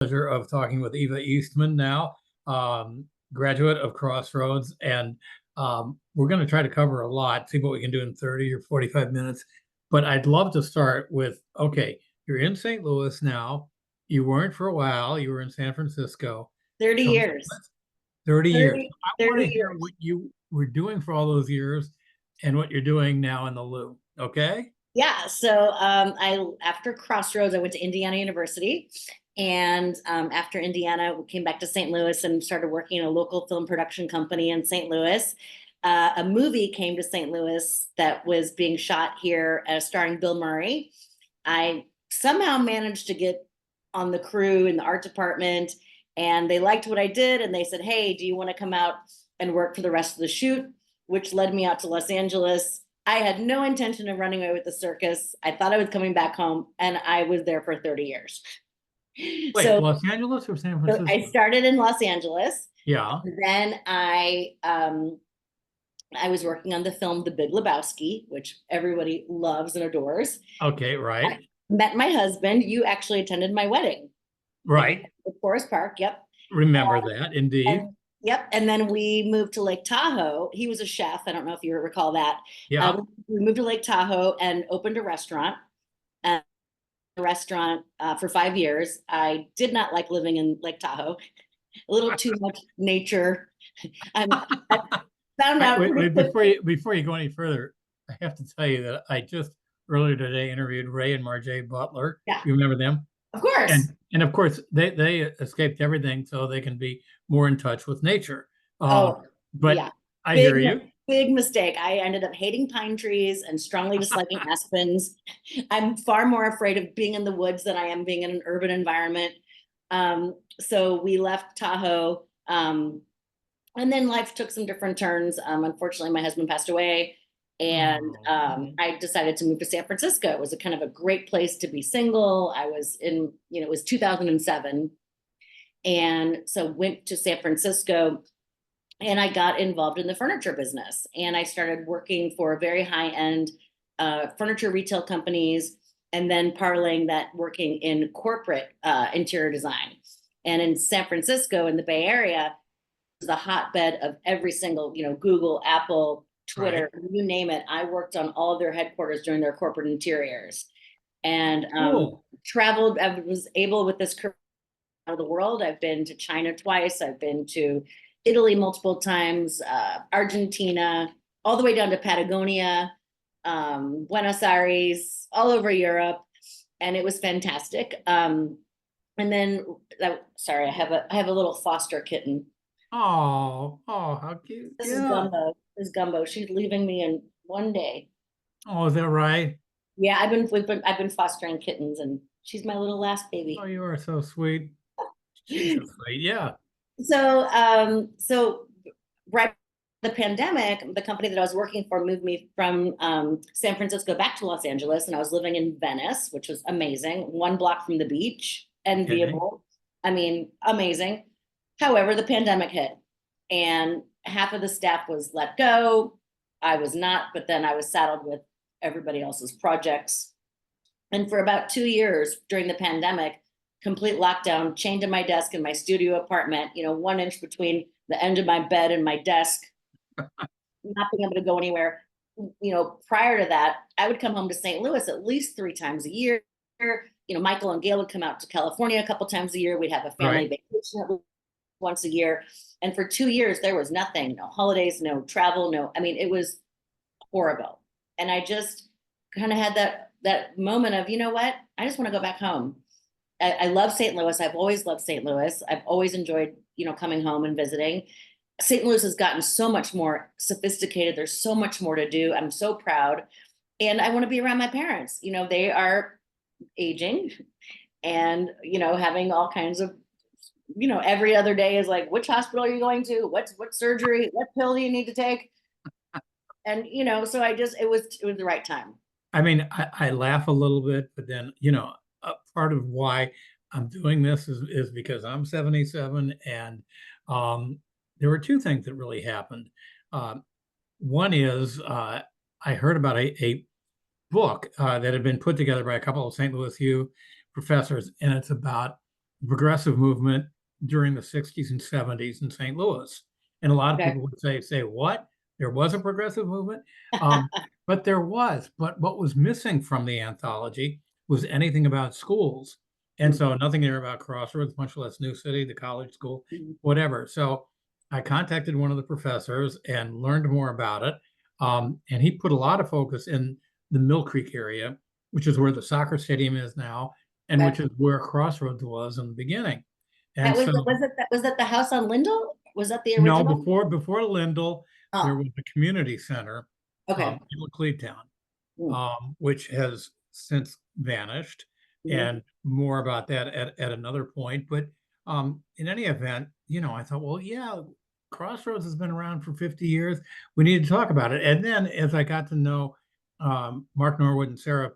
Pleasure of talking with Eva Eastman now, graduate of Crossroads, and we're going to try to cover a lot, see what we can do in 30 or 45 minutes. But I'd love to start with, okay, you're in St. Louis now. You weren't for a while. You were in San Francisco. 30 So years. 30 years. 30, I want 30 to hear years. what you were doing for all those years and what you're doing now in the Lou. Okay? Yeah. So I after Crossroads, I went to Indiana University. And after Indiana, we came back to St. Louis and started working in a local film production company in St. Louis. A movie came to St. Louis that was being shot here, starring Bill Murray. I somehow managed to get on the crew in the art department, and they liked what I did. And they said, "Hey, do you want to come out and work for the rest of the shoot?" Which led me out to Los Angeles. I had no intention of running away with the circus. I thought I was coming back home, and I was there for 30 years. Wait, So, Los Angeles or San so I Francisco? started in Los Angeles. Yeah. Then I was working on the film The Big Lebowski, which everybody loves and adores. Okay, I right. met my husband. You actually attended my wedding in Right. Forest Park. Yep. Remember that, indeed. And yep. And then we moved to Lake Tahoe. He was a chef. I don't know if you recall that. Yeah. We moved to Lake Tahoe and opened a restaurant. And a restaurant for 5 years. I did not like living in Lake Tahoe. A little too much nature. I found out Wait, pretty wait, quickly. before you go any further, I have to tell you that I just earlier today interviewed Ray and Marjay Butler. Yeah, You remember them? of course. And of course they escaped everything so they can be more in touch with nature. Uh, Oh, but yeah. I Big, hear you. big mistake. I ended up hating pine trees and strongly disliking aspens. I'm far more afraid of being in the woods than I am being in an urban environment. So we left Tahoe. And then life took some different turns. Unfortunately, my husband passed away. And Oh, I decided to move to San Francisco. It was a kind of a great place to be single. I was in, it was 2007. And so went to San Francisco, and I got involved in the furniture business. And I started working for very high end furniture retail companies, and then parlaying that working in corporate interior design. And in San Francisco, in the Bay Area, was the hotbed of every single, Google, Apple, right. Twitter, you name it. I worked on all of their headquarters during their corporate interiors, and Cool. traveled. I was able with this career of the world. I've been to China twice. I've been to Italy multiple times, Argentina, all the way down to Patagonia, Buenos Aires, all over Europe, and it was fantastic. And then, sorry, I have a little foster kitten. Oh, how cute. This is Yeah. Gumbo. This is Gumbo. She's leaving me in one day. Oh, is that right? Yeah, I've been fostering kittens, and she's my little last Oh, baby. you are so sweet. She's so sweet. Yeah. So right the pandemic, the company that I was working for moved me from San Francisco back to Los Angeles, and I was living in Venice, which was amazing, 1 block from the beach, Okay. enviable. I mean, amazing. However, the pandemic hit, and half of the staff was let go. I was not, but then I was saddled with everybody else's projects. And for about 2 years during the pandemic, complete lockdown, chained to my desk in my studio apartment, 1 inch between the end of my bed and my desk, not being able to go anywhere. Prior to that, I would come home to St. Louis at least 3 times a year. Michael and Gail would come out to California a couple times a year. We'd have a family Right. vacation once a year. And for 2 years, there was nothing, no holidays, no travel, no, I mean, it was horrible. And I just kind of had that moment of, you know what? I just want to go back home. I love St. Louis. I've always loved St. Louis. I've always enjoyed, coming home and visiting. St. Louis has gotten so much more sophisticated. There's so much more to do. I'm so proud. And I want to be around my parents. They are aging, and, having all kinds of, every other day is like, which hospital are you going to? What surgery? What pill do you need to take? And, so it was the right time. I mean, I laugh a little bit, but then, a part of why I'm doing this is because I'm 77 and there were two things that really happened. Um, One is I heard about a book that had been put together by a couple of St. Louis U professors, and it's about progressive movement during the 60s and 70s in St. Louis. And a lot of Okay. people would say, what? There was a progressive movement? But there was. But what was missing from the anthology was anything about schools. And so nothing there about Crossroads, much less New City, the college school, Mhm. whatever. So I contacted one of the professors and learned more about it. And he put a lot of focus in the Mill Creek area, which is where the soccer stadium is now, and Okay. which is where Crossroads was in the beginning. That And was so, was that the house on Lindell? Was that the no, original? before Lindell, there Oh, was a community center okay. in Clevetown, Mm, which has since vanished, mhm. and more about that at another point. But in any event, I thought, well, yeah, Crossroads has been around for 50 years. We need to talk about it. And then as I got to know Mark Norwood and Sarah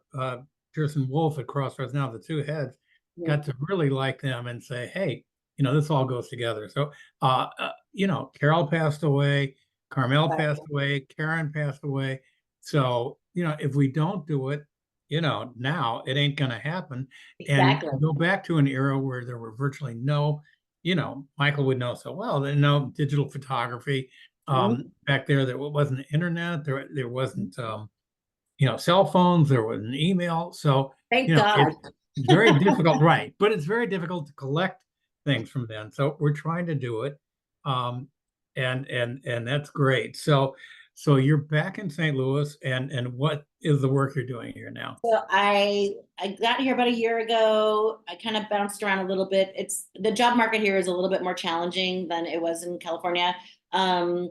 Pearson Wolf at Crossroads, now the two heads, Mhm. got to really like them and say, hey, this all goes together. So, Carol passed away, Carmel Right. passed away, Karen passed away. So, if we don't do it, now it ain't going to happen. And Exactly. go back to an era where there were virtually no, Michael would know so well, there no digital photography. Mhm. Back there wasn't internet, there Mhm. wasn't, cell phones, there was an email. So, Thank God. it's very difficult, right? But it's very difficult to collect things from then. So we're trying to do it. Um, and that's great. So you're back in St. Louis, and what is the work you're doing here now? So I got here about a year ago. I kind of bounced around a little bit. It's the job market here is a little bit more challenging than it was in California. Um,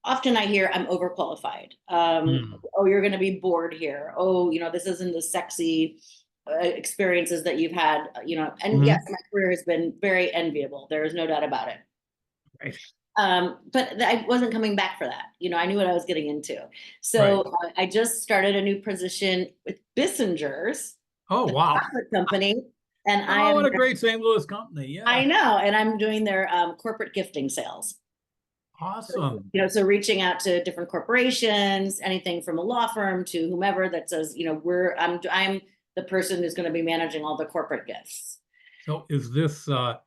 Often I hear I'm overqualified. Hmm. Oh, you're going to be bored here. Oh, this isn't the sexy experiences that you've had. And yes, Hmm. my career has been very enviable. There is no doubt about it. Right. But I wasn't coming back for that. I knew what I was getting into. So Right. I just started a new position with Bissinger's, Oh, the wow. chocolate company, and Oh, what a great St. Louis company. I Yeah. know, and I'm doing their corporate gifting sales. Awesome. So reaching out to different corporations, anything from a law firm to whomever that says, I'm the person who's going to be managing all the corporate gifts. So is this, are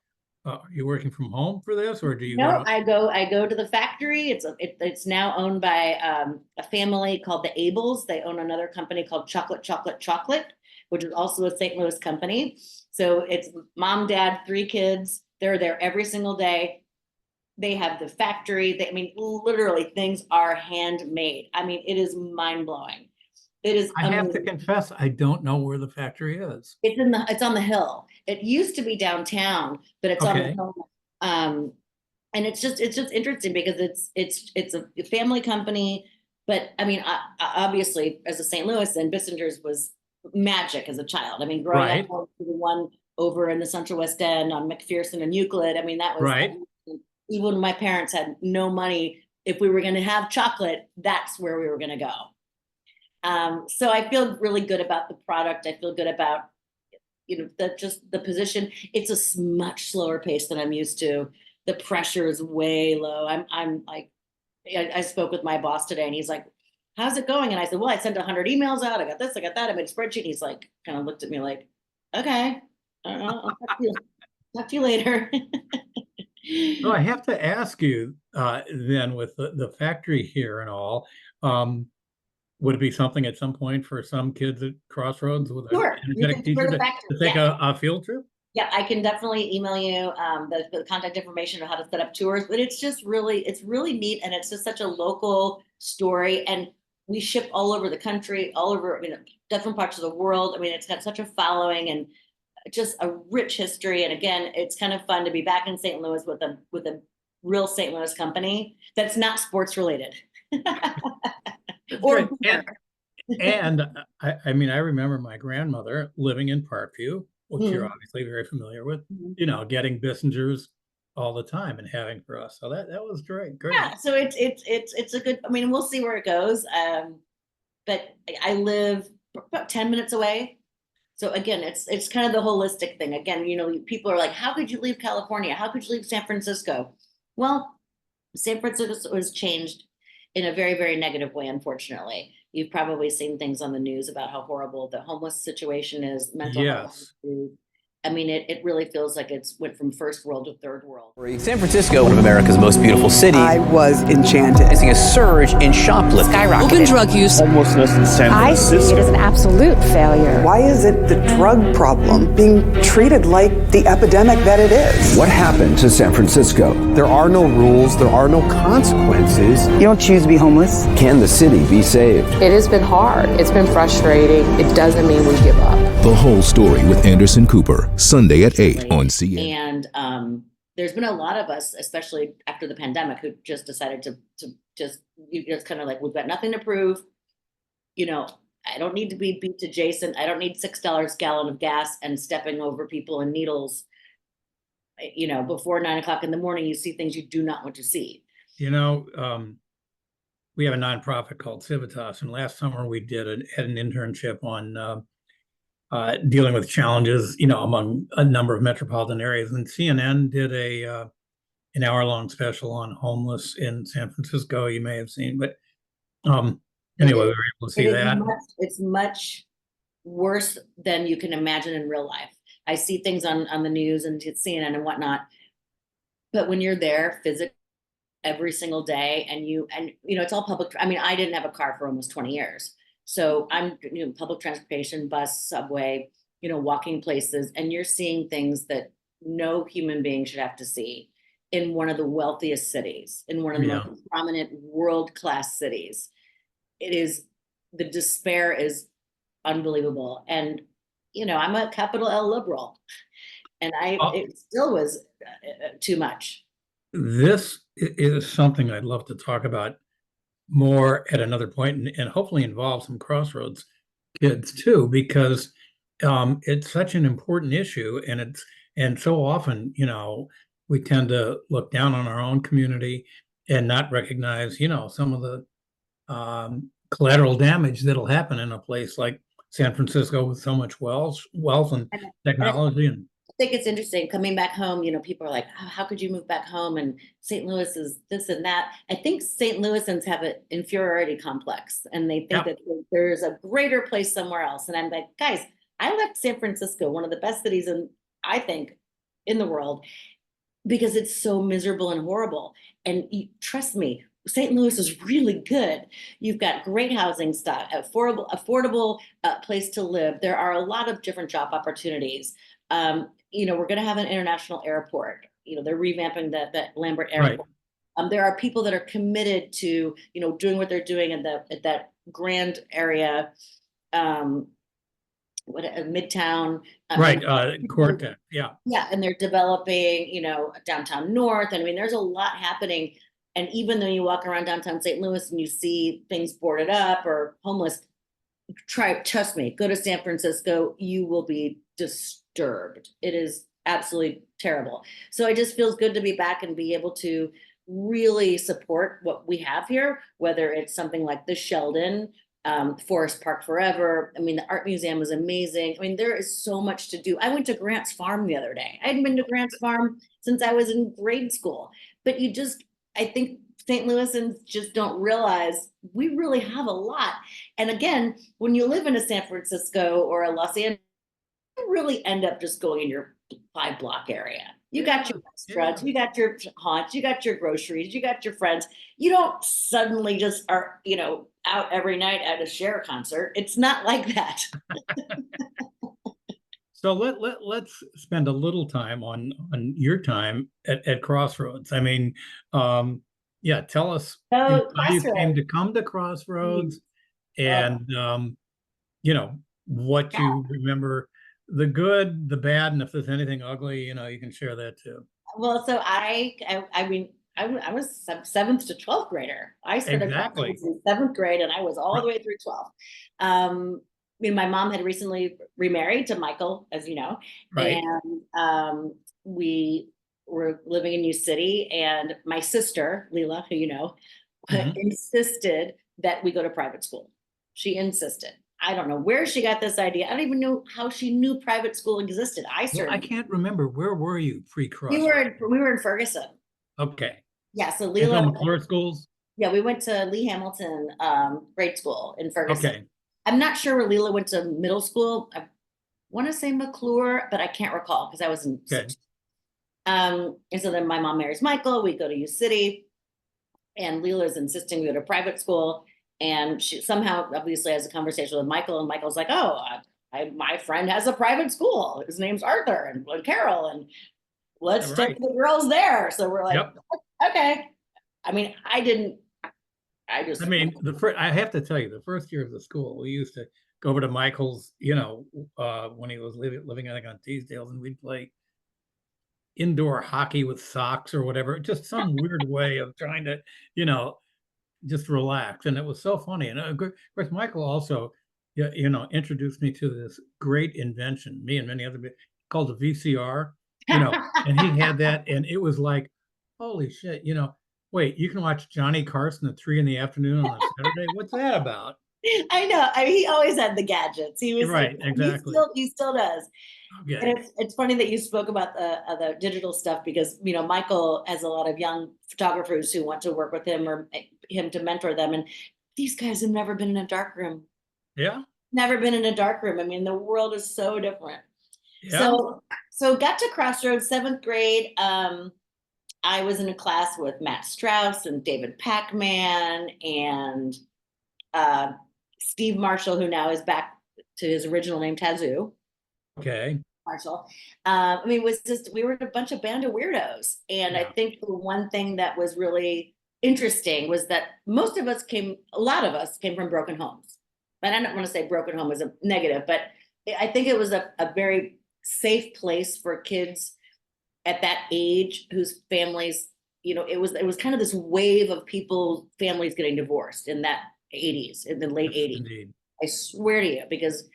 you working from home for this, or do you go No, to? I go to the factory. It's now owned by a family called the Ables. They own another company called Chocolate, which is also a St. Louis company. So it's mom, dad, three kids. They're there every single day. They have the factory. I mean, literally things are handmade. I mean, it is mind blowing. It is I have to amazing. confess, I don't know where the factory is. It's on the hill. It used to be downtown, but it's on the Okay. hill. Um, and it's just interesting because it's a family company, but I mean, obviously, as a St. Louis, and Bissinger's was magic as a child. I mean, growing up Right. going to the one over in the Central West End on McPherson and Euclid. I mean, that was Right. even when my parents had no money. If we were going to have chocolate, that's where we were going to go. So I feel really good about the product. I feel good about just the position. It's a much slower pace than I'm used to. The pressure is way low. I'm like, I spoke with my boss today, and he's like, "How's it going?" And I said, "Well, I sent 100 emails out. I got this, I got that. I made a spreadsheet." And he's like, kind of looked at me like, "Okay, I'll talk to you later." So I have to ask you, then with the factory here and all, would it be something at some point for some kids at Crossroads with an Sure, you energetic can tour teacher the to, factory. to take Yeah, a field trip? yeah, I can definitely email you the contact information of how to set up tours, but it's really neat, and it's just such a local story. And we ship all over the country, all over, different parts of the world. I mean, it's got such a following and just a rich history. And again, it's kind of fun to be back in St. Louis with a real St. Louis company that's not sports related That's or great. beer. And I mean, I remember my grandmother living in Parkview, which you're Mhm. obviously very familiar with, Mhm. getting Bissingers all the time and having for us. So that was great, Yeah, great. so it's a good. I mean, we'll see where it goes. But I live about 10 minutes away. So again, it's kind of the holistic thing. Again, people are like, how could you leave California? How could you leave San Francisco? Well, San Francisco was changed in a very, very negative way, unfortunately. You've probably seen things on the news about how horrible the homeless situation is, mental health Yes. issues. I mean, it really feels like it's went from first world to third world. San Francisco, one of America's most beautiful cities. I was enchanted. Facing a surge in shoplifting. Skyrocketed. Open drug use. Homelessness in San Francisco. I see it as an absolute failure. Why is it the drug problem being treated like the epidemic that it is? What happened to San Francisco? There are no rules, there are no consequences. You don't choose to be homeless. Can the city be saved? It has been hard. It's been frustrating. It doesn't mean we give up. The Whole Story with Anderson Cooper, Sunday at 8 on CNN. And there's been a lot of us, especially after the pandemic, who just decided to just, it's kind of like, we've got nothing to prove. You know, I don't need to be beat to Jason. I don't need $6 a gallon of gas and stepping over people and needles. You know, before 9 o'clock in the morning, you see things you do not want to see. You know, we have a nonprofit called Civitas, and last summer we had an internship on dealing with challenges, you know, among a number of metropolitan areas. And CNN did an hour-long special on homeless in San Francisco. You may have seen, but anyway, we were able to see that. It's much worse than you can imagine in real life. I see things on the news and CNN and whatnot, but when you're there physically every single day, and you know, it's all public. I mean, I didn't have a car for almost 20 years. So I'm, you know, public transportation, bus, subway, you know, walking places, and you're seeing things that no human being should have to see in one of the wealthiest cities, in one of the most prominent world-class cities. It is, the despair is unbelievable. And, you know, I'm a capital L liberal, and it still was too much. This is something I'd love to talk about more at another point, and hopefully involve some Crossroads kids too, because it's such an important issue, and so often, you know, we tend to look down on our own community and not recognize, you know, some of the collateral damage that'll happen in a place like San Francisco with so much wealth and technology. And I think it's interesting coming back home. You know, people are like, oh, how could you move back home? And St. Louis is this and that. I think St. Louisans have an inferiority complex, and they think that there's a greater place somewhere else. And I'm like, guys, I left San Francisco, one of the best cities I think in the world, because it's so miserable and horrible. And trust me, St. Louis is really good. You've got great housing stock, affordable place to live. There are a lot of different job opportunities. You know, we're going to have an international airport. You know, they're revamping the Lambert Airport. Right. There are people that are committed to, you know, doing what they're doing at that grand area, Midtown. Right, Cortex, yeah. Yeah, and they're developing, you know, downtown North. And I mean, there's a lot happening. And even though you walk around downtown St. Louis and you see things boarded up or homeless, trust me, go to San Francisco, you will be disturbed. It is absolutely terrible. So it just feels good to be back and be able to really support what we have here, whether it's something like the Sheldon, Forest Park Forever. I mean, the art museum is amazing. I mean, there is so much to do. I went to Grant's Farm the other day. I hadn't been to Grant's Farm since I was in grade school. But I think St. Louisans just don't realize we really have a lot. And again, when you live in a San Francisco or a Los Angeles, you really end up just going in your 5-block area. You got your restaurants, you got your haunts, you got your groceries, you got your friends. You don't suddenly just are, you know, out every night at a Cher concert. It's not like that. So let's spend a little time on your time at Crossroads. I mean, tell us how you came to come to Crossroads, and you know, what you remember, the good, the bad, and if there's anything ugly, you know, you can share that too. Well, so I mean, I was 7th to 12th grader. I started in 7th grade, and I was all the way through 12th. I mean, my mom had recently remarried to Michael, as you know, and we were living in New City, and my sister, Leela, who you know, insisted that we go to private school. She insisted. I don't know where she got this idea. I don't even know how she knew private school existed. I can't remember. Where were you pre-Crossroads? We were in Ferguson. Okay. Yeah, so Leela. McClure schools? Yeah, we went to Lee Hamilton grade school in Ferguson. Okay. I'm not sure where Leela went to middle school. want to say McClure, but I can't recall because I was in. Okay. And so then my mom marries Michael. We go to U City, and Leela's insisting we go to private school. And she somehow obviously has a conversation with Michael, and Michael's like, "Oh, my friend has a private school. His name's Arthur and Carol, and let's Right. take the girls there." So we're like, Yep. okay. I mean, I mean, I have to tell you, the first year of the school, we used to go over to Michael's, when he was living, I think, on Teasdale, and we'd play indoor hockey with socks or whatever, just some weird way of trying to, just relax. And it was so funny. And of course, Michael also, introduced me to this great invention, me and many other people, called the VCR, and he had that, and it was like, holy shit, wait, you can watch Johnny Carson at 3 p.m. on a Saturday? What's that about? I know. I mean, he always had the gadgets. He was right, like, exactly. He still does. Okay. And it's funny that you spoke about the digital stuff because Michael has a lot of young photographers who want to work with him or him to mentor them, and these guys have never been in a dark room. Yeah. Never been in a dark room. I mean, the world is so different. Yeah. So got to Crossroads, 7th grade. I was in a class with Matt Strauss and David Pacman and Steve Marshall, who now is back to his original name, Tazoo. Okay. Marshall. I mean, we were a bunch of band of weirdos. And Yeah. I think the one thing that was really interesting was that a lot of us came from broken homes. But I don't want to say broken home is a negative, but I think it was a very safe place for kids at that age whose families, it was kind of this wave of families getting divorced in that 80s, in the late 80s. Indeed. I swear to you, because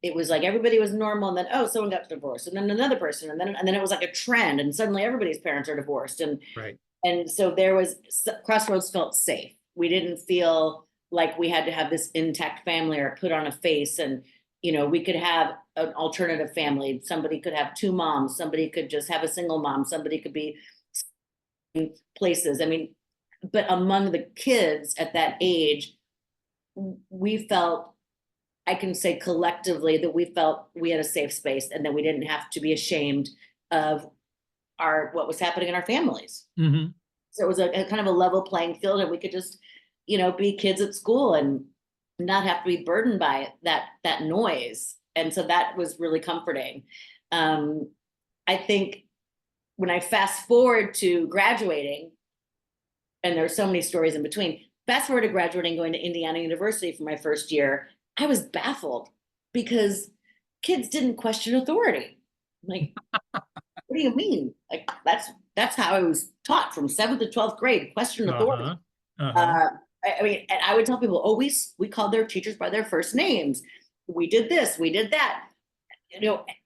it was like everybody was normal, and then someone got divorced, and then another person, and then it was like a trend, and suddenly everybody's parents are divorced, and right. And so Crossroads felt safe. We didn't feel like we had to have this intact family or put on a face, and we could have an alternative family. Somebody could have 2 moms, somebody could just have a single mom, somebody could be places. I mean, but among the kids at that age, we felt, I can say collectively, that we felt we had a safe space, and that we didn't have to be ashamed of what was happening in our families. Mm-hmm. So it was a kind of a level playing field, and we could just, be kids at school and not have to be burdened by that noise. And so that was really comforting. I think when I fast forward to graduating, and there's so many stories in between, fast forward to graduating, going to Indiana University for my first year, I was baffled because kids didn't question authority. Like, what do you mean? Like, that's how I was taught from 7th to 12th grade, question authority. I mean, and I would tell people, oh, we called their teachers by their first names. We did this, we did that.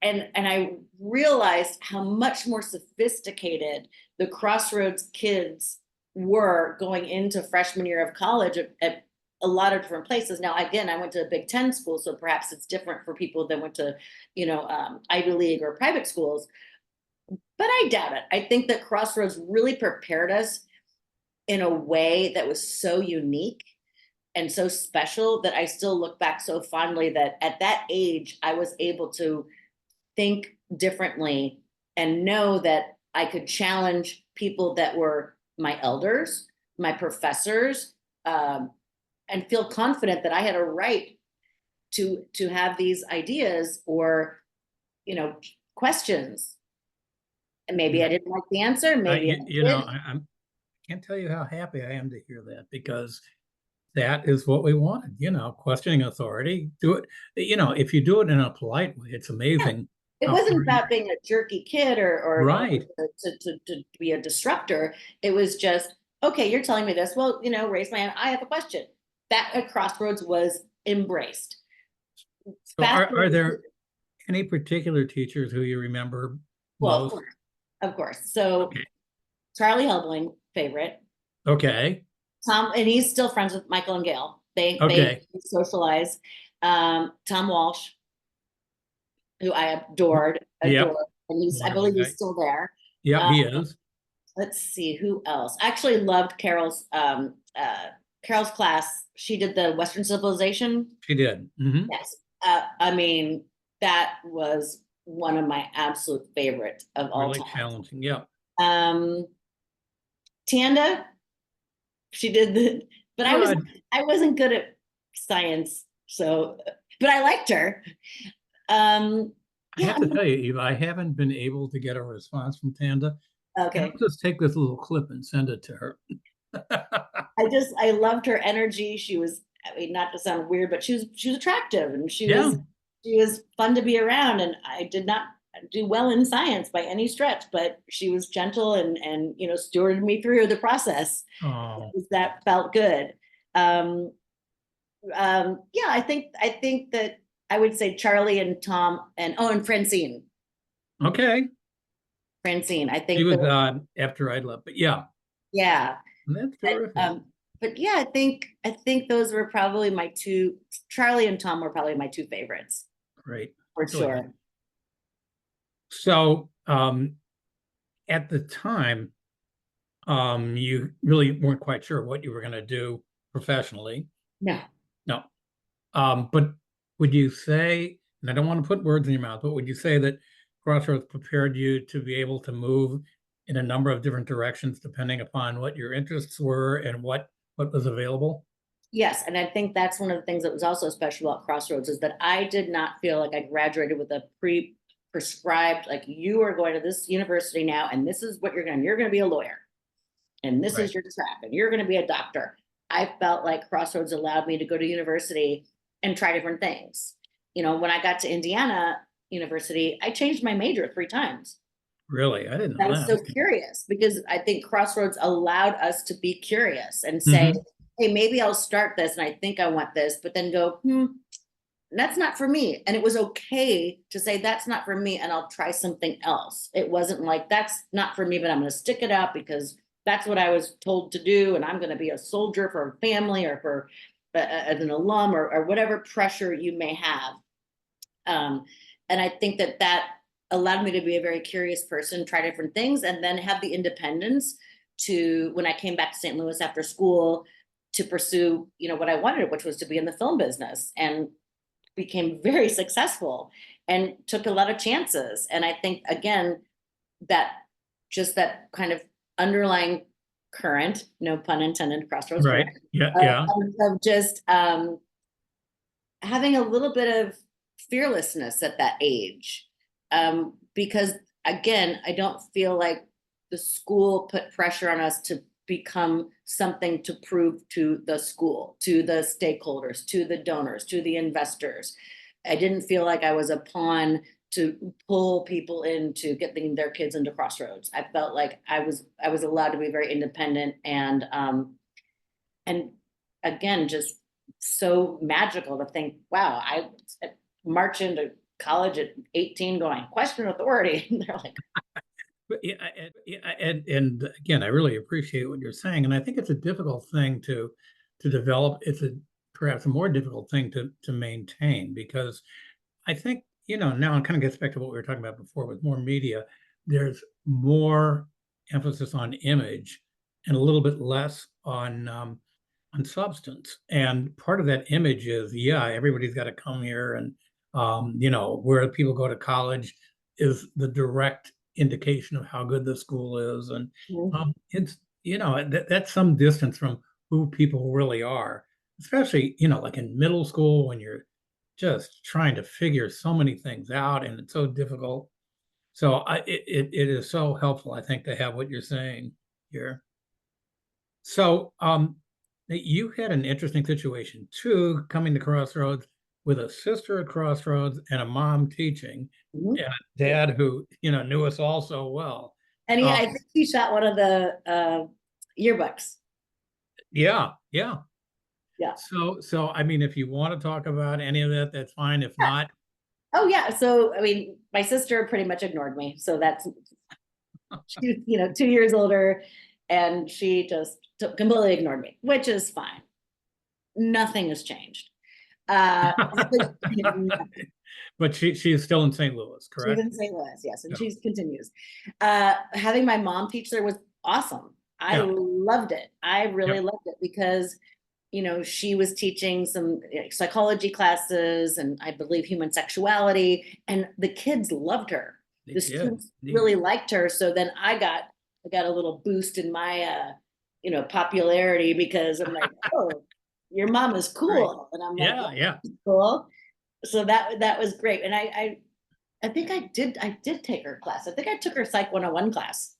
And I realized how much more sophisticated the Crossroads kids were going into freshman year of college at a lot of different places. Now, again, I went to a Big Ten school, so perhaps it's different for people that went to, Ivy League or private schools. But I doubt it. I think that Crossroads really prepared us in a way that was so unique and so special that I still look back so fondly that at that age, I was able to think differently and know that I could challenge people that were my elders, my professors, and feel confident that I had a right to have these ideas or, questions. And maybe I didn't like the answer. Maybe I can't tell you how happy I am to hear that, because that is what we wanted, questioning authority. Do it, if you do it in a polite way, it's amazing. It wasn't about being a jerky kid or right. to be a disruptor. It was just, okay, you're telling me this. Well, raise my hand. I have a question. That at Crossroads was embraced. So are there any particular teachers who you remember most? Well, of course. So Charlie Helbling, favorite. Okay. Tom, and he's still friends with Michael and Gail. They socialize. Tom Walsh, who I adored. Yep. And I believe he's still there. Yeah, he is. Let's see who else. I actually loved Carol's class. She did the Western Civilization. She did. Mm-hmm. Yes. I mean, that was one of my absolute favorite of all Really time. challenging. Yeah. Tanda, she did but I wasn't good at science, so, but I liked her. I have to tell you, Eva, I haven't been able to get a response from Tanda. Okay. I'll just take this little clip and send it to her. I loved her energy. She was, I mean, not to sound weird, but she was attractive, and she was fun to be around. And I did not do well in science by any stretch, but she was gentle and stewarded me through the process. Oh. That felt good. Yeah, I think that I would say Charlie and Tom and Francine. Okay. Francine, I think She was after I left, but yeah. Yeah. That's terrific. But yeah, I think those were probably my two. Charlie and Tom were probably my two favorites. Great. For sure. So at the time, you really weren't quite sure what you were going to do professionally. No. But would you say, and I don't want to put words in your mouth, but would you say that Crossroads prepared you to be able to move in a number of different directions depending upon what your interests were and what was available? Yes, and I think that's one of the things that was also special about Crossroads is that I did not feel like I graduated with a prescribed, like, you are going to this university now, and this is what you're going to be a lawyer, and this is your track, and you're going to be a doctor. I felt like Crossroads allowed me to go to university and try different things. When I got to Indiana University, I changed my major 3 times. Really? I didn't know I was so curious because I think Crossroads allowed us to be curious and say, hey, maybe I'll start this and I think I want this, but then go, that's not for me. And it was okay to say that's not for me and I'll try something else. It wasn't like that's not for me, but I'm going to stick it out because that's what I was told to do. And I'm going to be a soldier for a family or for as an alum or whatever pressure you may have. And I think that allowed me to be a very curious person, try different things, and then have the independence to, when I came back to St. Louis after school, to pursue, what I wanted, which was to be in the film business, and became very successful and took a lot of chances. And I think, again, that just that kind of underlying current, no pun intended, Crossroads. Right. Yeah. Of just having a little bit of fearlessness at that age. Because again, I don't feel like the school put pressure on us to become something to prove to the school, to the stakeholders, to the donors, to the investors. I didn't feel like I was a pawn to pull people into getting their kids into Crossroads. I felt like I was allowed to be very independent and again, just so magical to think, wow, I march into college at 18 going, question authority. And they're like, and again, I really appreciate what you're saying. And I think it's a difficult thing to develop. It's perhaps a more difficult thing to maintain, because I think, now it kind of gets back to what we were talking about before with more media. There's more emphasis on image and a little bit less on substance. And part of that image is, everybody's got to come here, and where people go to college is the direct indication of how good the school is. And it's, that's some distance from who people really are, especially, like in middle school when you're just trying to figure so many things out and it's so difficult. So it is so helpful, I think, to have what you're saying here. So you had an interesting situation too, coming to Crossroads with a sister at Crossroads and a mom teaching, and a dad who, knew us all so well. And I think he shot one of the yearbooks. Yeah. So I mean, if you want to talk about any of that, that's fine. If not. Oh yeah. So, I mean, my sister pretty much ignored me. So that's, she's, 2 years older, and she just completely ignored me, which is fine. Nothing has changed. But she's still in St. Louis, correct? She's in St. Louis, yes, and she continues. Having my mom teach there was awesome. I loved it. I really loved it because she was teaching some psychology classes and I believe human sexuality, and the kids loved her. The students really liked her. So then I got a little boost in my, popularity, because I'm like, oh, your mom is cool. And I'm like, yeah. cool. So that was great. And I think I did take her class. I think I took her Psych 101 class.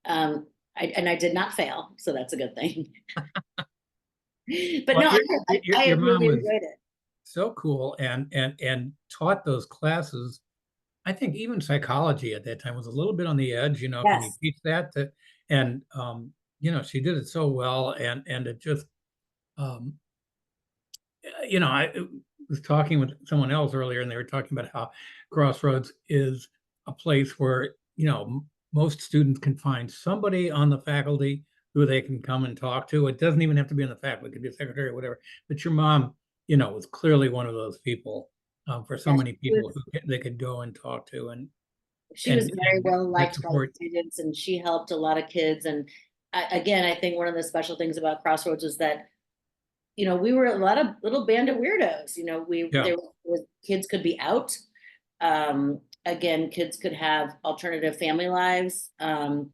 I did not fail, so that's a good thing. But Well, no, I your mom really was enjoyed it. so cool and taught those classes. I think even psychology at that time was a little bit on the edge, can you Yes. teach that? And she did it so well, and it just, um, I was talking with someone else earlier, and they were talking about how Crossroads is a place where, most students can find somebody on the faculty who they can come and talk to. It doesn't even have to be on the faculty; it could be a secretary or whatever. But your mom, was clearly one of those people, for so Yes, many people who they could go and talk to, and she was very well get liked by support. students, and she helped a lot of kids. And again, I think one of the special things about Crossroads is that, we were a lot of little band of weirdos. Yeah. There was, kids could be out. Again, kids could have alternative family lives. And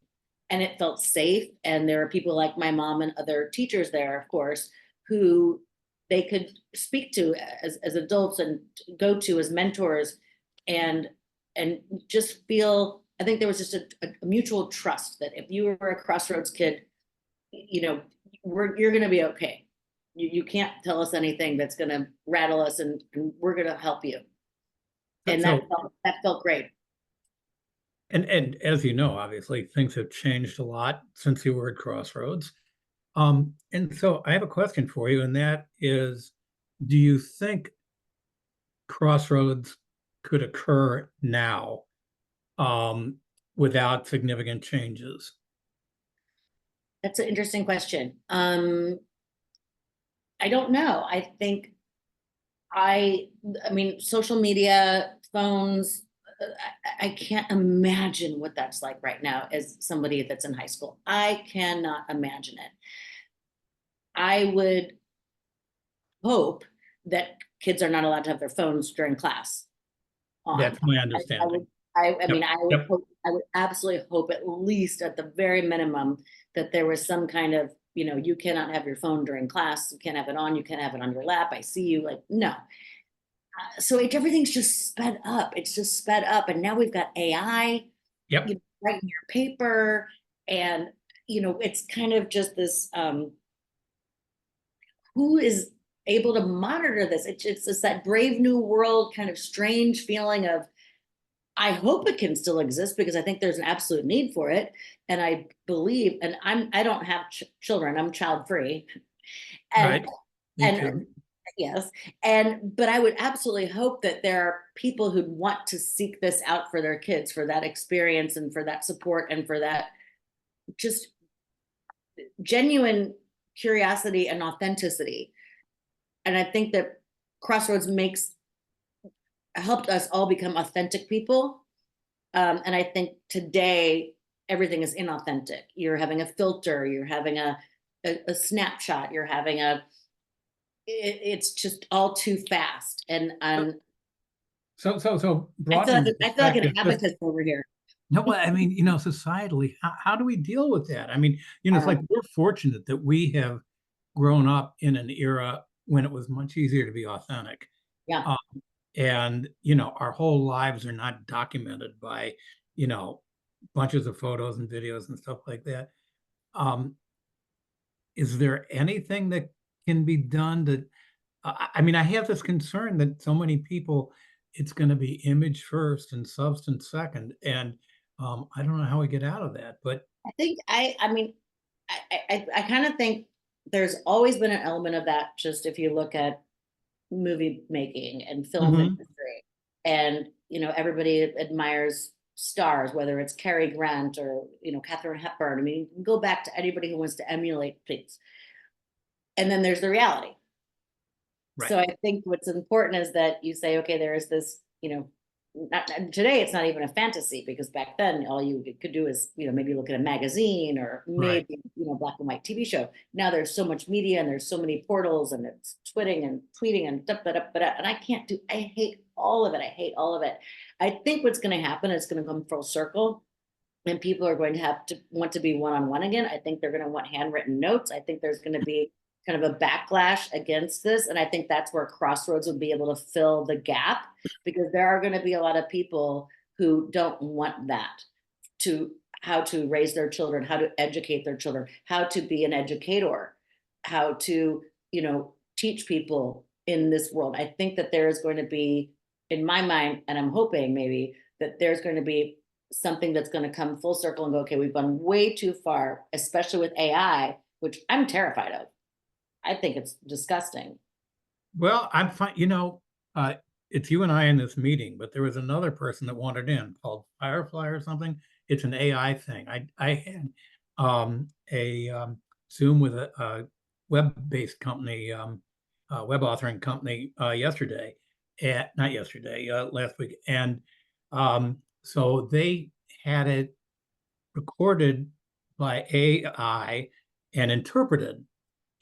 it felt safe. And there were people like my mom and other teachers there, of course, who they could speak to as adults and go to as mentors, and just feel, I think there was just a mutual trust that if you were a Crossroads kid, you're going to be okay. You can't tell us anything that's going to rattle us, and we're going to help you. And that felt great. And as you know, obviously things have changed a lot since you were at Crossroads. And so I have a question for you, and that is, do you think Crossroads could occur now, without significant changes? That's an interesting question. I don't know. I think I mean, social media, phones, I can't imagine what that's like right now as somebody that's in high school. I cannot imagine it. I would hope that kids are not allowed to have their phones during class on. That's my understanding. I mean, I would Yep. hope, I would absolutely hope, at least at the very minimum, that there was some kind of, you cannot have your phone during class. You can't have it on. You can't have it on your lap. I see you. Like, no. So everything's just sped up. It's just sped up. And now we've got AI, Yep. writing your paper. And, it's kind of just this, who is able to monitor this? It's just that brave new world kind of strange feeling of, I hope it can still exist, because I think there's an absolute need for it. And I believe, and I don't have children, I'm child free. Right. Me too. Yes. But I would absolutely hope that there are people who want to seek this out for their kids, for that experience and for that support and for that just genuine curiosity and authenticity. And I think that Crossroads helped us all become authentic people. And I think today everything is inauthentic. You're having a filter, you're having a snapshot, you're having it's just all too fast. And So I feel broadening like an perspective, abacus over here. no, well, I mean, societally, how do we deal with that? I mean, it's like we're fortunate that we have grown up in an era when it was much easier to be authentic. Yeah. And, our whole lives are not documented by, bunches of photos and videos and stuff like that. Is there anything that can be done to, I mean, I have this concern that so many people, it's going to be image first and substance second. And I don't know how we get out of that, but I think I mean, I kind of think there's always been an element of that. Just if you look at movie making and film industry, and everybody admires stars, whether it's Cary Grant or Katharine Hepburn. I mean, you can go back to anybody who wants to emulate things. And then there's the reality. Right. So I think what's important is that you say, okay, there is this today it's not even a fantasy, because back then all you could do is, maybe look at a magazine or Right. maybe, black and white TV show. Now there's so much media and there's so many portals and it's tweeting and and I hate all of it. I hate all of it. I think what's going to happen is going to come full circle, and people are going to have to want to be one-on-one again. I think they're going to want handwritten notes. I think there's going to be kind of a backlash against this. And I think that's where Crossroads would be able to fill the gap, because there are going to be a lot of people who don't want that, to how to raise their children, how to educate their children, how to be an educator, how to, teach people in this world. I think that there is going to be, in my mind, and I'm hoping maybe that there's going to be something that's going to come full circle and go, okay, we've gone way too far, especially with AI, which I'm terrified of. I think it's disgusting. Well, I'm fine. It's you and I in this meeting, but there was another person that wanted in called Firefly or something. It's an AI thing. I had a Zoom with a web-based company, web authoring company yesterday, not yesterday, last week, and so they had it recorded by AI and interpreted.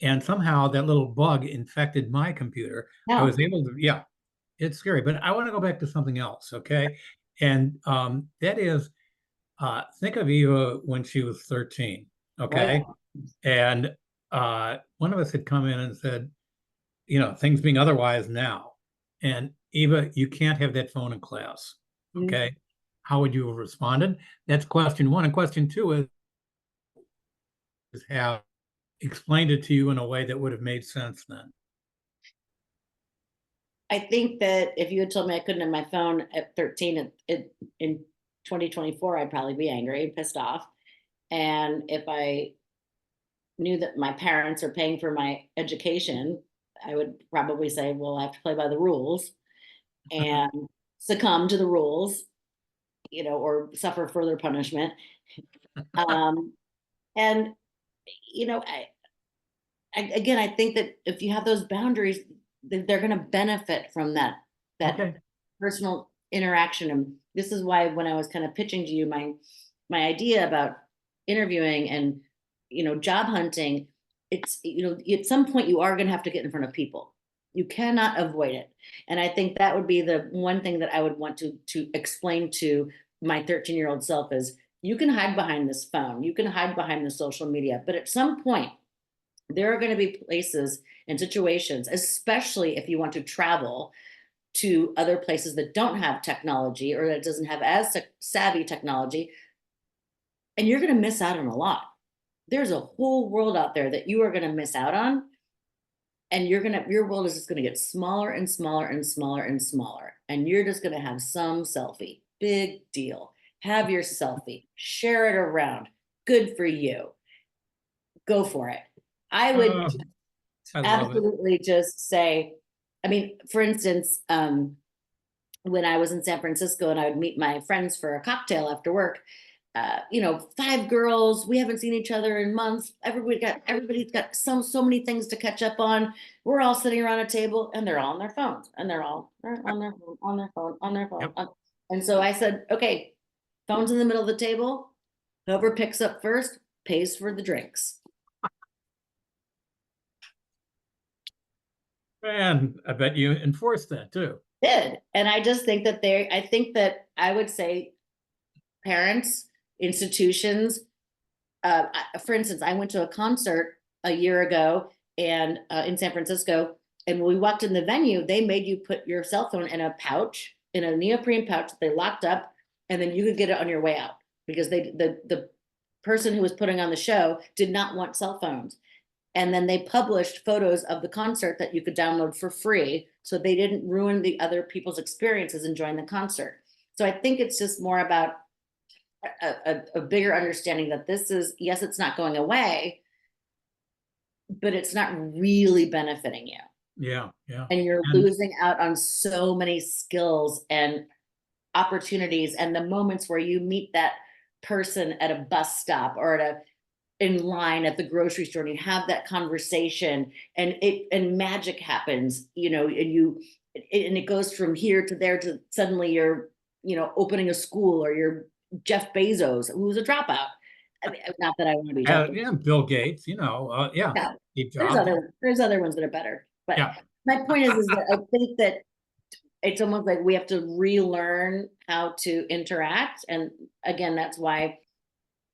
And somehow that little bug infected my computer. I No. was able to, yeah, it's scary. But I want to go back to something else, okay? And that is, think of Eva when she was 13, okay? And one of us had come in and said, things being otherwise now. And Eva, you can't have that phone in class, okay? How would you have responded? That's question one. And question two is how explained it to you in a way that would have made sense then. I think that if you had told me I couldn't have my phone at 13 in 2024, I'd probably be angry and pissed off. And if I knew that my parents are paying for my education, I would probably say, well, I have to play by the rules and succumb to the rules, or suffer further punishment. And, again, I think that if you have those boundaries, they're going to benefit from that Okay. personal interaction. And this is why, when I was kind of pitching to you my idea about interviewing and job hunting, it's at some point you are going to have to get in front of people. You cannot avoid it. And I think that would be the one thing that I would want to explain to my 13-year-old self is, you can hide behind this phone, you can hide behind the social media, but at some point there are going to be places and situations, especially if you want to travel to other places that don't have technology or that doesn't have as savvy technology, and you're going to miss out on a lot. There's a whole world out there that you are going to miss out on, and your world is just going to get smaller and smaller and smaller and smaller, and you're just going to have some selfie. Big deal. Have your selfie, share it around. Good for you. Go for it. I would I love absolutely just say, I mean, for instance, when I was in San Francisco and I would meet my friends for a cocktail after work, 5 girls, we haven't seen each other in months. Everybody's got so many things to catch up on. We're all sitting around a table and they're all on their phones, and they're all on their phone. Yep. And so I said, okay, phone's in the middle of the table. Whoever picks up first pays for the drinks. And I bet you enforced that too. Did. And I just think that I would say parents, institutions, for instance, I went to a concert a year ago and in San Francisco, and when we walked in the venue, they made you put your cell phone in a pouch, in a neoprene pouch that they locked up, and then you could get it on your way out, because the person who was putting on the show did not want cell phones. And then they published photos of the concert that you could download for free, so they didn't ruin the other people's experiences enjoying the concert. So I think it's just more about a bigger understanding that this is, yes, it's not going away, but it's not really benefiting you. Yeah. And you're losing out on so many skills and opportunities, and the moments where you meet that person at a bus stop or in line at the grocery store, and you have that conversation, and magic happens, and it goes from here to there to suddenly you're opening a school, or you're Jeff Bezos, who's a dropout. I mean, not that I want to be Jeff Bezos. Yeah, Bill Gates, yeah, Yeah, Steve there's Jobs. other ones that are better. But Yeah. my point is that I think that it's almost like we have to relearn how to interact. And again, that's why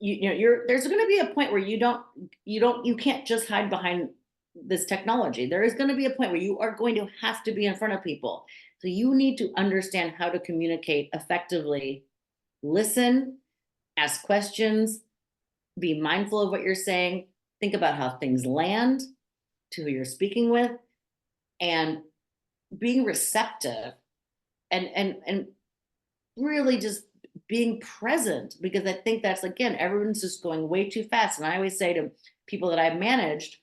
there's going to be a point where you can't just hide behind this technology. There is going to be a point where you are going to have to be in front of people. So you need to understand how to communicate effectively, listen, ask questions, be mindful of what you're saying, think about how things land to who you're speaking with, and being receptive and really just being present, because I think that's, again, everyone's just going way too fast. And I always say to people that I've managed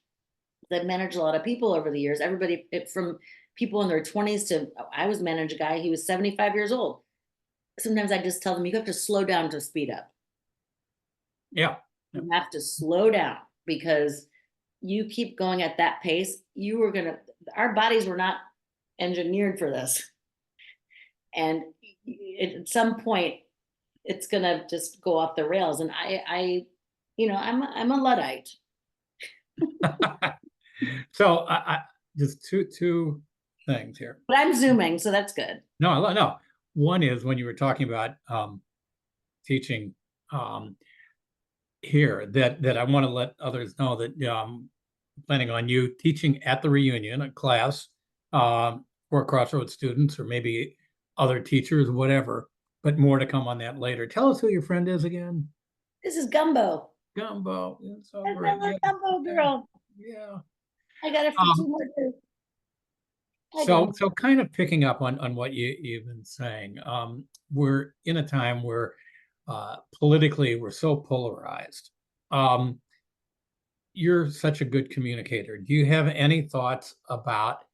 a lot of people over the years, everybody from people in their 20s to, I was managing a guy, he was 75 years old. Sometimes I just tell them, you have to slow down to speed up. Yeah. You have to slow down, because you keep going at that pace, our bodies were not engineered for this. And at some point, it's gonna just go off the rails. And I'm a Luddite. So I just two things here. But I'm zooming, so that's good. No. One is when you were talking about teaching here, that I want to let others know that planning on you teaching at the reunion, a class for Crossroads students, or maybe other teachers, whatever, but more to come on that later. Tell us who your friend is again. This is Gumbo. Gumbo. That's so That's great. my little Gumbo girl. Yeah. I got it for 2 more days. So kind of picking up on what you've been saying, we're in a time where politically we're so polarized. You're such a good communicator. Do you have any thoughts about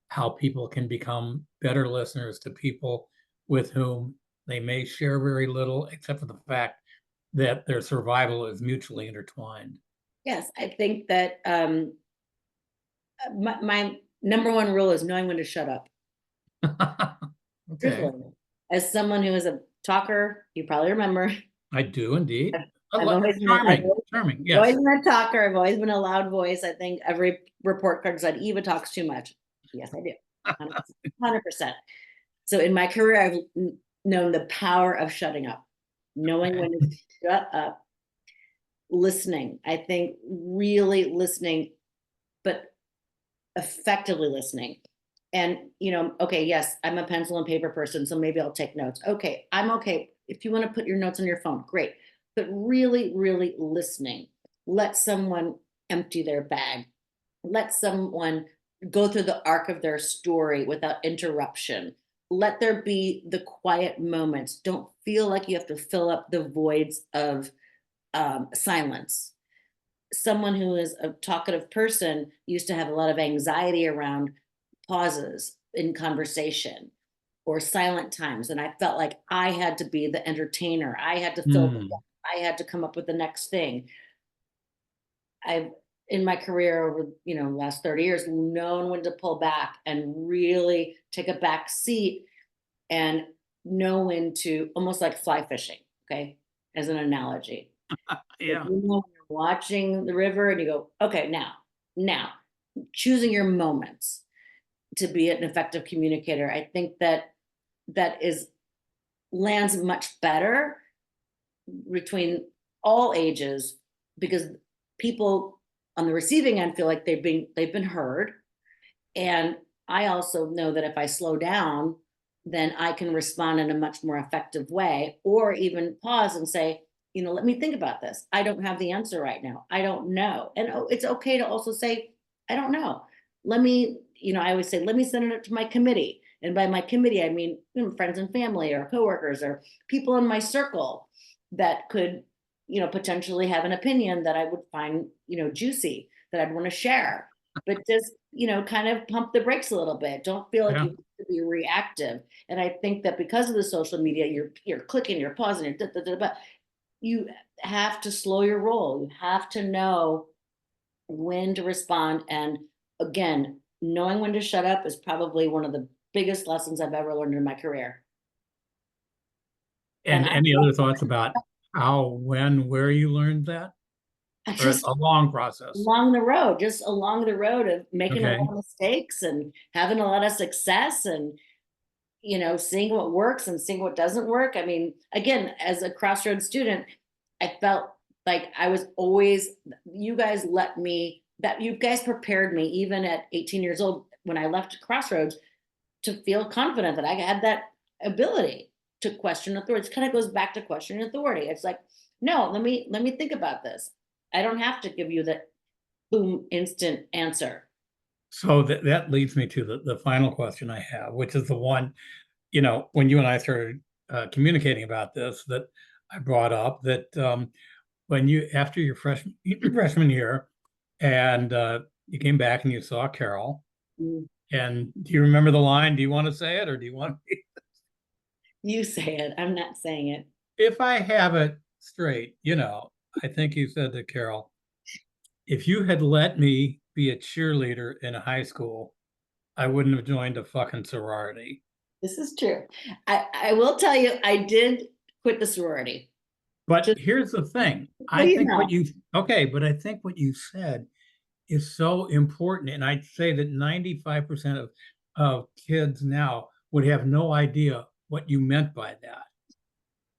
how people can become better listeners to people with whom they may share very little, except for the fact that their survival is mutually intertwined? Yes, I think that my number one rule is knowing when to shut up. Okay. As someone who is a talker, you probably remember. I do indeed. I've always Charming. Yes. Always been a talker. I've always been a loud voice. I think every report card said Eva talks too much. Yes, I do. 100%. So in my career, I've known the power of shutting up, knowing when to shut up, listening. I think really listening, but effectively listening. And, okay, yes, I'm a pencil and paper person, so maybe I'll take notes. Okay, I'm okay. If you want to put your notes on your phone, great. But really, really listening. Let someone empty their bag. Let someone go through the arc of their story without interruption. Let there be the quiet moments. Don't feel like you have to fill up the voids of silence. Someone who is a talkative person used to have a lot of anxiety around pauses in conversation or silent times. And I felt like I had to be the entertainer. I had to fill the gap. I had to come up with the next thing. I've, in my career over, last 30 years, known when to pull back and really take a back seat, and know when to, almost like fly fishing, okay, as an analogy. Yeah. You're watching the river and you go, okay, now, choosing your moments to be an effective communicator. I think that lands much better between all ages, because people on the receiving end feel like they've been heard. And I also know that if I slow down, then I can respond in a much more effective way, or even pause and say, let me think about this. I don't have the answer right now. I don't know. And it's okay to also say, I don't know. Let me, I always say, let me send it to my committee. And by my committee, I mean friends and family or coworkers or people in my circle that could, potentially have an opinion that I would find, juicy, that I'd want to share. But just, kind of pump the brakes a little bit. Don't feel like you have to be reactive. And I think that because of the social media, you're clicking, you're pausing, but you have to slow your roll. You have to know when to respond. And again, knowing when to shut up is probably one of the biggest lessons I've ever learned in my career. And any other thoughts about how, when, where you learned that? Or just a long process? along the road, just along the road of making a Okay. lot of mistakes and having a lot of success and, you know, seeing what works and seeing what doesn't work. I mean, again, as a Crossroads student, I felt like I was always, you guys prepared me even at 18 years old when I left Crossroads to feel confident that I had that ability to question authority. It kind of goes back to questioning authority. It's like, no, let me think about this. I don't have to give you the boom instant answer. So that leads me to the final question I have, which is the one, you know, when you and I started communicating about this, that I brought up that when you, after your freshman year, and you came back and you saw Carol, Mm. and do you remember the line? Do you want to say it, or do you want me? You say it. I'm not saying it. If I have it straight, you know, I think you said to Carol, if you had let me be a cheerleader in high school, I wouldn't have joined a fucking sorority. This is true. I will tell you, I did quit the sorority. But here's the thing. What do you know? But I think what you said is so important. And I'd say that 95% of kids now would have no idea what you meant by that.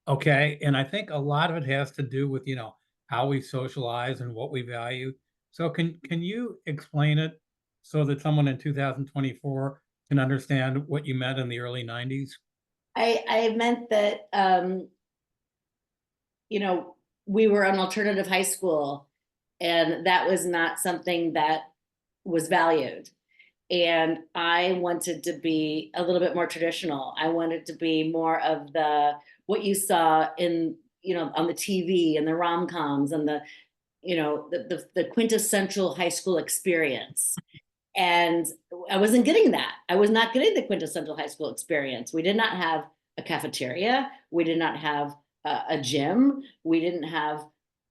Okay. And I think a lot of it has to do with, you know, how we socialize and what we value. So can you explain it so that someone in 2024 can understand what you meant in the early 90s? I meant that, you know, we were an alternative high school and that was not something that was valued. And I wanted to be a little bit more traditional. I wanted to be more of what you saw in, you know, on the TV and the rom-coms and the, you know, the quintessential high school experience. And I wasn't getting that. I was not getting the quintessential high school experience. We did not have a cafeteria. We did not have a gym. We didn't have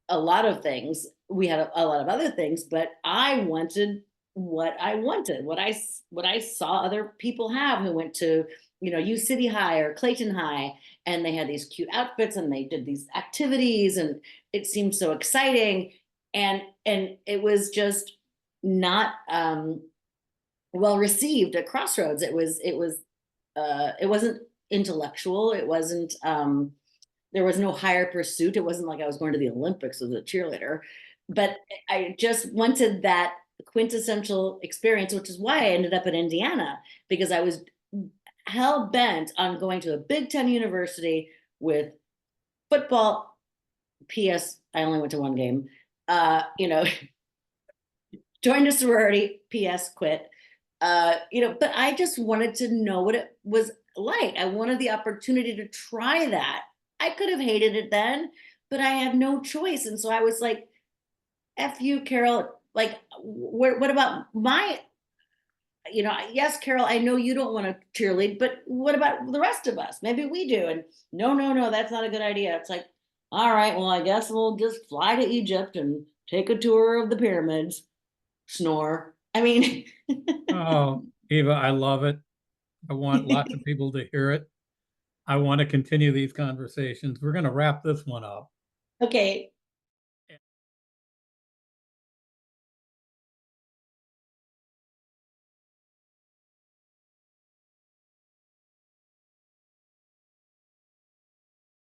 a lot of things. We had a lot of other things, but I wanted what I wanted, what I saw other people have who went to, you know, U City High or Clayton High, and they had these cute outfits and they did these activities and it seemed so exciting. And it was just not well received at Crossroads. It wasn't intellectual. It wasn't there was no higher pursuit. It wasn't like I was going to the Olympics as a cheerleader, but I just wanted that quintessential experience, which is why I ended up at Indiana, because I was hell bent on going to a Big Ten university with football. P.S. I only went to one game. You know, joined a sorority. P.S. quit. You know, but I just wanted to know what it was like. I wanted the opportunity to try that. I could have hated it then, but I had no choice. And so I was like, F you, Carol. Like, what about my, you know, yes, Carol, I know you don't want to cheerlead, but what about the rest of us? Maybe we do. And no, that's not a good idea. It's like, all right, well, I guess we'll just fly to Egypt and take a tour of the pyramids. Snore. I mean. Oh, Eva, I love it. I want lots of people to hear it. I want to continue these conversations. We're going to wrap this one up. Okay.